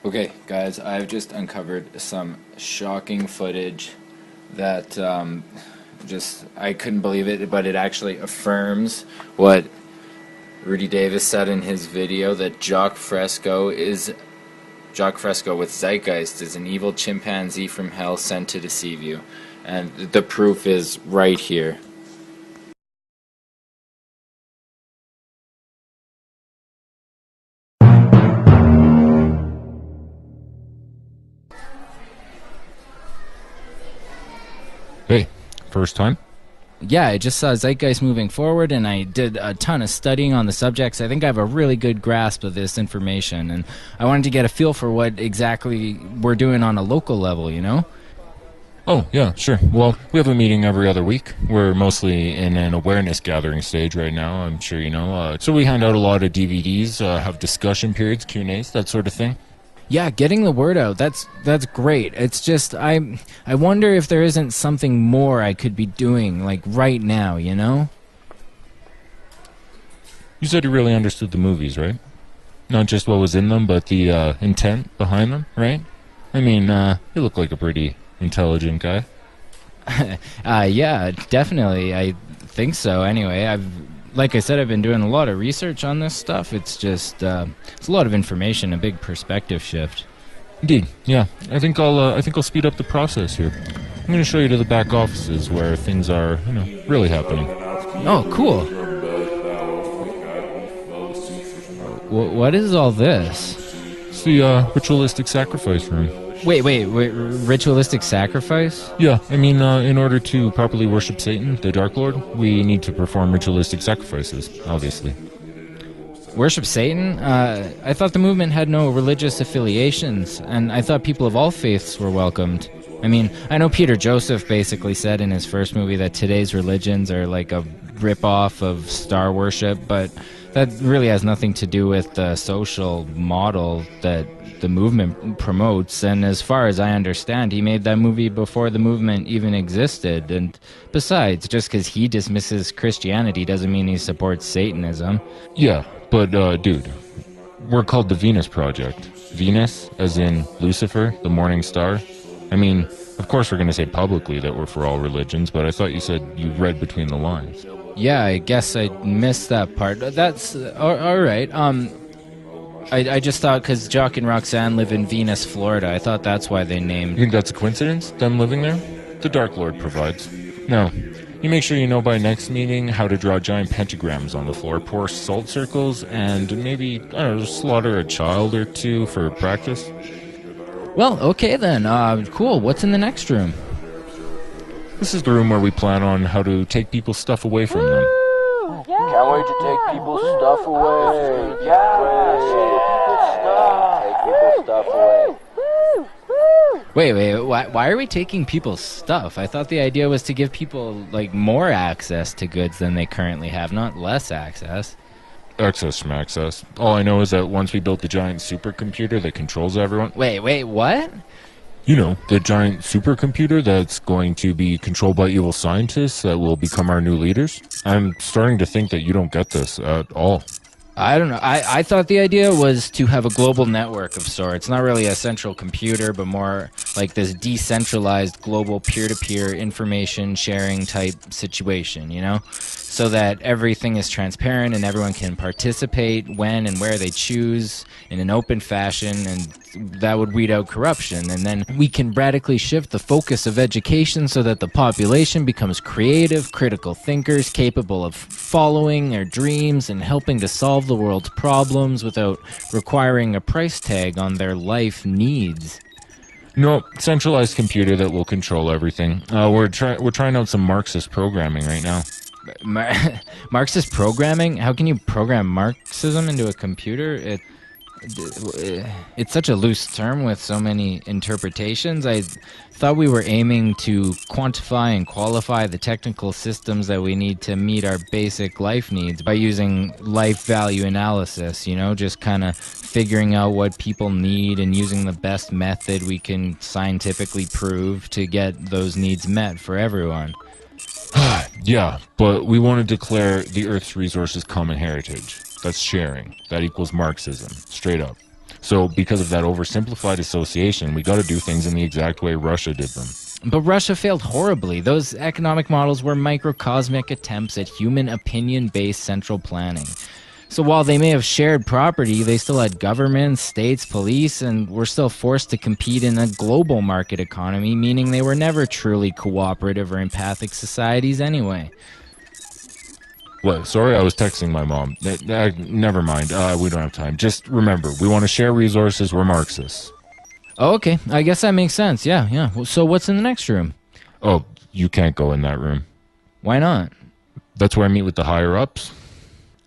Okay, guys, I've just uncovered some shocking footage that I couldn't believe it, but it actually affirms what Rudy Davis said in his video that Jock Fresco with Zeitgeist is an evil chimpanzee from hell sent to deceive you. And the proof is right here. Hey, first time? Yeah, I just saw Zeitgeist moving forward, and I did a ton of studying on the subjects. I think I have a really good grasp of this information, and I wanted to get a feel for what exactly we're doing on a local level, you know? Oh, yeah, sure. Well, we have a meeting every other week. We're mostly in an awareness gathering stage right now, I'm sure you know. So we hand out a lot of DVDs, have discussion periods, Q&As, that sort of thing. Yeah, getting the word out, that's great. It's just, I wonder if there isn't something more I could be doing, like, right now, you know? You said you really understood the movies, right? Not just what was in them, but the intent behind them, right? I mean, you look like a pretty intelligent guy. Yeah, definitely. I think so. Anyway, like I said, I've been doing a lot of research on this stuff. It's just, it's a lot of information, a big perspective shift. Indeed, yeah. I think I'll speed up the process here. I'm going to show you to the back offices where things are, really happening. Oh, cool. What is all this? It's the ritualistic sacrifice room. Wait, ritualistic sacrifice? Yeah, I mean, in order to properly worship Satan, the Dark Lord, we need to perform ritualistic sacrifices, obviously. Worship Satan? I thought the movement had no religious affiliations, and I thought people of all faiths were welcomed. I mean, I know Peter Joseph basically said in his first movie that today's religions are like a rip-off of star worship, but that really has nothing to do with the social model that the movement promotes. And as far as I understand, he made that movie before the movement even existed. And besides, just because he dismisses Christianity doesn't mean he supports Satanism. Yeah, but dude, we're called the Venus Project. Venus, as in Lucifer, the morning star. I mean, of course we're going to say publicly that we're for all religions, but I thought you said you read between the lines. Yeah, I guess I missed that part. That's all right. I just thought because Jock and Roxanne live in Venus, Florida, I thought that's why they named... You think that's a coincidence, them living there? The Dark Lord provides. No. You make sure you know by next meeting how to draw giant pentagrams on the floor, pour salt circles, and maybe, I don't know, slaughter a child or two for practice. Well, okay then. Cool. What's in the next room? This is the room where we plan on how to take people's stuff away from them. Can't wait to take people's stuff away. Take people's stuff away. Wait, why are we taking people's stuff? I thought the idea was to give people, like, more access to goods than they currently have, not less access. Access from access. All I know is that once we built the giant supercomputer that controls everyone... Wait, what? You know, the giant supercomputer that's going to be controlled by evil scientists that will become our new leaders. I'm starting to think that you don't get this at all. I don't know. I thought the idea was to have a global network of sorts. Not really a central computer, but more like this decentralized global peer-to-peer information sharing type situation, you know? So that everything is transparent and everyone can participate when and where they choose in an open fashion, and that would weed out corruption. And then we can radically shift the focus of education so that the population becomes creative, critical thinkers capable of following their dreams and helping to solve the world's problems without requiring a price tag on their life needs. No, centralized computer that will control everything. We're trying out some Marxist programming right now. Marxist programming? How can you program Marxism into a computer? It's such a loose term with so many interpretations. I thought we were aiming to quantify and qualify the technical systems that we need to meet our basic life needs by using life value analysis, you know, just kind of figuring out what people need and using the best method we can scientifically prove to get those needs met for everyone. Yeah, but we want to declare the Earth's resources common heritage. That's sharing. That equals Marxism. Straight up. So because of that oversimplified association, we got to do things in the exact way Russia did them. But Russia failed horribly. Those economic models were microcosmic attempts at human opinion-based central planning. So while they may have shared property, they still had governments, states, police, and were still forced to compete in a global market economy, meaning they were never truly cooperative or empathic societies anyway. What? Sorry, I was texting my mom. Never mind. We don't have time. Just remember, we want to share resources. We're Marxists. Oh, okay, I guess that makes sense. Yeah. So what's in the next room? Oh, you can't go in that room. Why not? That's where I meet with the higher-ups.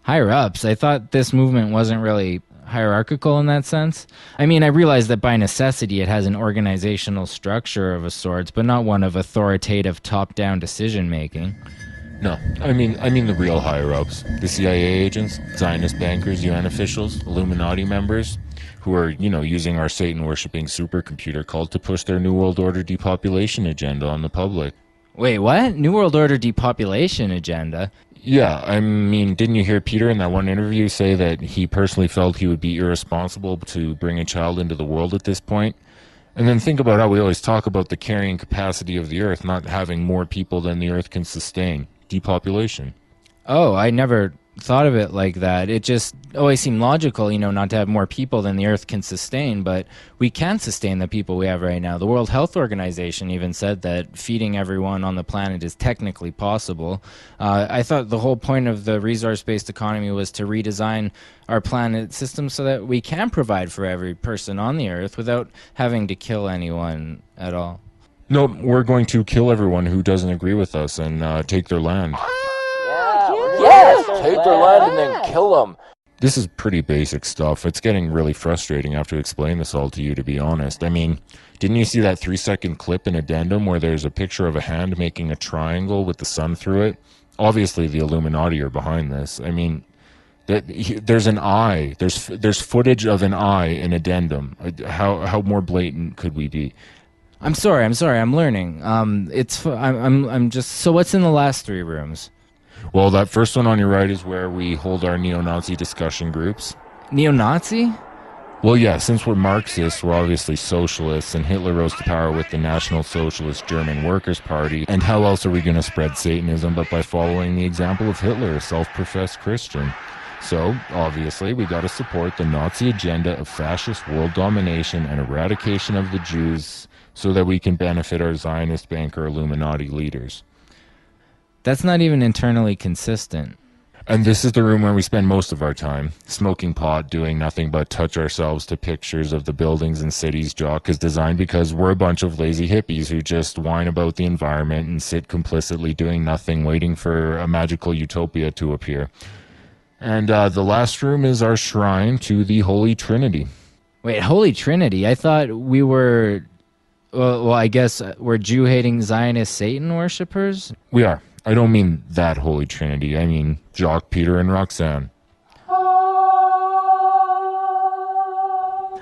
Higher-ups? I thought this movement wasn't really hierarchical in that sense. I mean, I realize that by necessity it has an organizational structure of a sort, but not one of authoritative top-down decision-making. No, I mean the real higher-ups. The CIA agents, Zionist bankers, UN officials, Illuminati members, who are, using our Satan-worshipping supercomputer cult to push their New World Order depopulation agenda on the public. Wait, what? New World Order depopulation agenda? Yeah, I mean, didn't you hear Peter in that one interview say that he personally felt he would be irresponsible to bring a child into the world at this point? And then think about how we always talk about the carrying capacity of the Earth not having more people than the Earth can sustain. Depopulation. Oh, I never thought of it like that. It just always seemed logical, not to have more people than the Earth can sustain, but we can sustain the people we have right now. The World Health Organization even said that feeding everyone on the planet is technically possible. I thought the whole point of the resource-based economy was to redesign our planet system so that we can provide for every person on the Earth without having to kill anyone at all. No, we're going to kill everyone who doesn't agree with us and take their land. Yes! Take their land and then kill them. This is pretty basic stuff. It's getting really frustrating after I explain this all to you, to be honest. I mean, didn't you see that 3-second clip in Addendum where there's a picture of a hand making a triangle with the sun through it? Obviously, the Illuminati are behind this. I mean, there's an eye. There's footage of an eye in Addendum. How more blatant could we be? I'm sorry. I'm learning. I'm just. So what's in the last 3 rooms? Well, that first one on your right is where we hold our neo-Nazi discussion groups. Neo-Nazi? Well, yeah, since we're Marxists, we're obviously socialists, and Hitler rose to power with the National Socialist German Workers' Party. And how else are we going to spread Satanism but by following the example of Hitler, a self-professed Christian? So, obviously, we got to support the Nazi agenda of fascist world domination and eradication of the Jews so that we can benefit our Zionist banker Illuminati leaders. That's not even internally consistent. And this is the room where we spend most of our time, smoking pot, doing nothing but touch ourselves to pictures of the buildings and cities Jock has designed because we're a bunch of lazy hippies who just whine about the environment and sit complicitly doing nothing, waiting for a magical utopia to appear. And the last room is our shrine to the Holy Trinity. Wait, Holy Trinity? I thought we were... Well, I guess we're Jew-hating Zionist Satan worshippers? We are. I don't mean that Holy Trinity. I mean Jock, Peter, and Roxanne.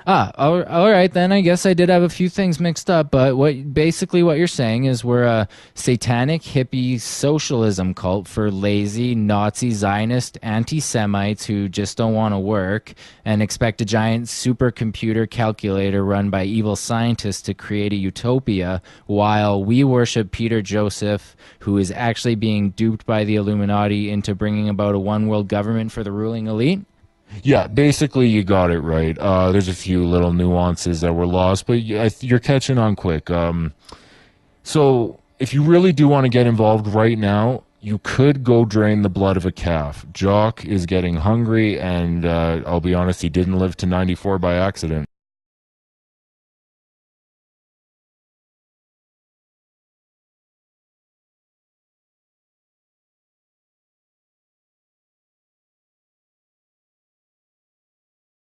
All right then. I guess I did have a few things mixed up, but what you're saying is we're a satanic hippie socialism cult for lazy Nazi Zionist anti-Semites who just don't want to work and expect a giant supercomputer calculator run by evil scientists to create a utopia, while we worship Peter Joseph, who is actually being duped by the Illuminati into bringing about a one-world government for the ruling elite? Yeah, basically you got it right. There's a few little nuances that were lost, but you're catching on quick. So if you really do want to get involved right now, you could go drain the blood of a calf. Jock is getting hungry, and I'll be honest, he didn't live to 94 by accident.